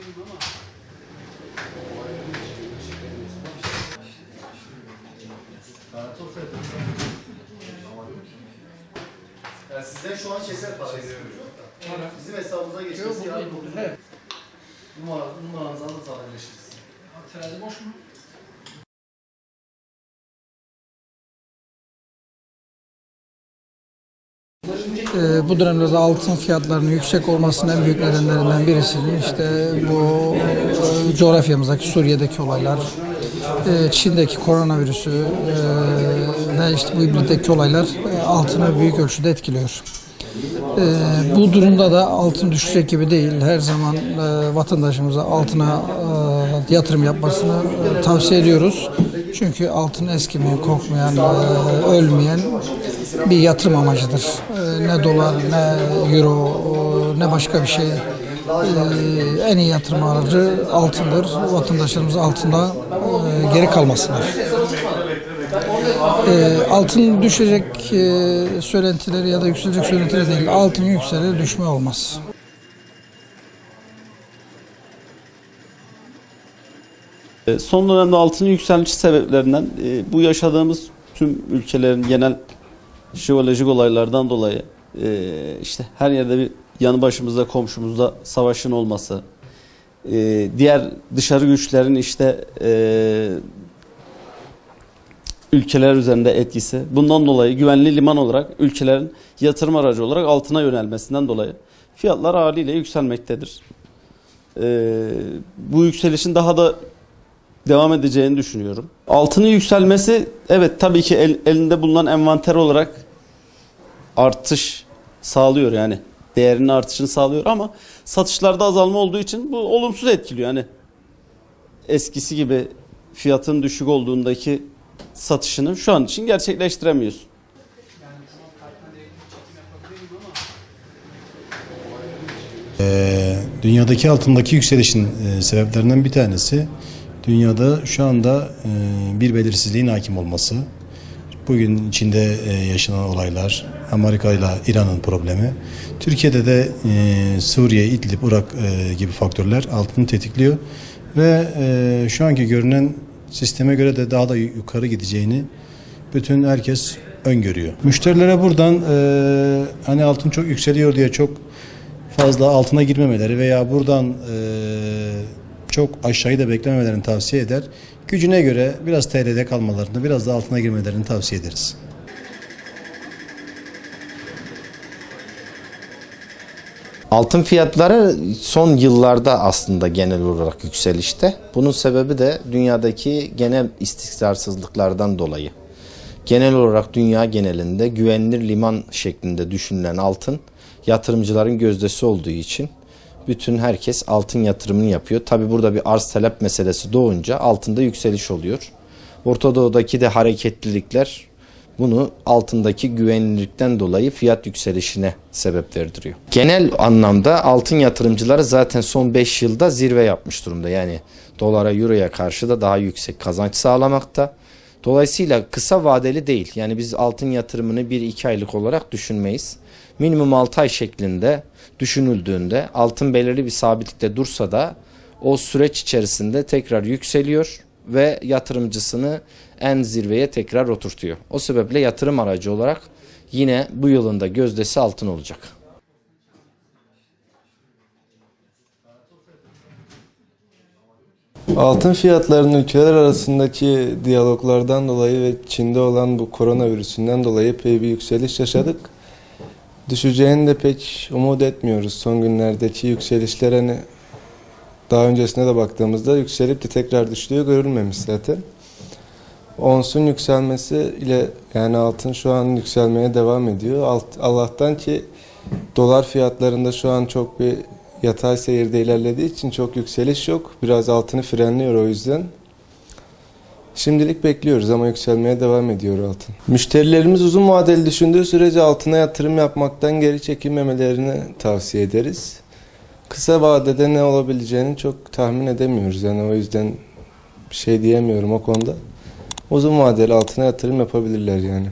Yani sizden şu an keser parayı. Bizim hesabımıza geçmesi yarın olur. Evet. Numaranızı alırız, haberleşiriz. Terazi boş mu? Bu dönemlerde altın fiyatlarının yüksek olmasının en büyük nedenlerinden birisi işte bu coğrafyamızdaki Suriye'deki olaylar, Çin'deki koronavirüsü ve işte bu ibretlik olaylar altını büyük ölçüde etkiliyor. Bu durumda da altın düşecek gibi değil. Her zaman vatandaşımıza altına yatırım yapmasını tavsiye ediyoruz. Çünkü altın eskimeyen, kokmayan, ölmeyen bir yatırım amacıdır. Ne dolar, ne euro, ne başka bir şey. En iyi yatırım aracı altındır. Vatandaşlarımız altında geri kalmasınlar. Altın düşecek söylentileri ya da yükselecek söylentileri değil. Altın yükselir, düşme olmaz. Son dönemde altının yükseliş sebeplerinden bu yaşadığımız tüm ülkelerin genel jeolojik olaylardan dolayı işte her yerde bir yanı başımızda, komşumuzda savaşın olması, diğer dışarı güçlerin işte ülkeler üzerinde etkisi. Bundan dolayı güvenli liman olarak ülkelerin yatırım aracı olarak altına yönelmesinden dolayı fiyatlar haliyle yükselmektedir. Bu yükselişin daha da devam edeceğini düşünüyorum. Altının yükselmesi evet tabii ki elinde bulunan envanter olarak artış sağlıyor, yani değerinin artışını sağlıyor ama satışlarda azalma olduğu için bu olumsuz etkiliyor. Yani eskisi gibi fiyatın düşük olduğundaki satışını şu an için gerçekleştiremiyorsun. Dünyadaki altındaki yükselişin sebeplerinden bir tanesi dünyada şu anda bir belirsizliğin hakim olması. Bugün içinde yaşanan olaylar, Amerika ile İran'ın problemi, Türkiye'de de Suriye, İdlib, Irak gibi faktörler altını tetikliyor ve şu anki görünen sisteme göre de daha da yukarı gideceğini bütün herkes öngörüyor. Müşterilere buradan hani altın çok yükseliyor diye çok fazla altına girmemeleri veya buradan çok aşağıyı da beklememelerini tavsiye eder. Gücüne göre biraz TL'de kalmalarını, biraz da altına girmelerini tavsiye ederiz. Altın fiyatları son yıllarda aslında genel olarak yükselişte. Bunun sebebi de dünyadaki genel istikrarsızlıklardan dolayı. Genel olarak dünya genelinde güvenilir liman şeklinde düşünülen altın yatırımcıların gözdesi olduğu için bütün herkes altın yatırımını yapıyor. Tabi burada bir arz talep meselesi doğunca altında yükseliş oluyor. Orta Doğu'daki de hareketlilikler bunu altındaki güvenilirlikten dolayı fiyat yükselişine sebep verdiriyor. Genel anlamda altın yatırımcıları zaten son 5 yılda zirve yapmış durumda. Yani dolara, euroya karşı da daha yüksek kazanç sağlamakta. Dolayısıyla kısa vadeli değil. Yani biz altın yatırımını 1-2 aylık olarak düşünmeyiz. Minimum 6 ay şeklinde düşünüldüğünde altın belirli bir sabitlikte dursa da o süreç içerisinde tekrar yükseliyor ve yatırımcısını en zirveye tekrar oturtuyor. O sebeple yatırım aracı olarak yine bu yılın da gözdesi altın olacak. Altın fiyatlarının ülkeler arasındaki diyaloglardan dolayı ve Çin'de olan bu koronavirüsünden dolayı epey bir yükseliş yaşadık. Düşeceğini de pek umut etmiyoruz. Son günlerdeki yükselişler hani daha öncesine de baktığımızda yükselip de tekrar düştüğü görülmemiş zaten. Onsun yükselmesi ile yani altın şu an yükselmeye devam ediyor. Allah'tan ki dolar fiyatlarında şu an çok bir yatay seyirde ilerlediği için çok yükseliş yok. Biraz altını frenliyor o yüzden. Şimdilik bekliyoruz ama yükselmeye devam ediyor altın. Müşterilerimiz uzun vadeli düşündüğü sürece altına yatırım yapmaktan geri çekilmemelerini tavsiye ederiz. Kısa vadede ne olabileceğini çok tahmin edemiyoruz. Yani o yüzden bir şey diyemiyorum o konuda. Uzun vadeli altına yatırım yapabilirler yani.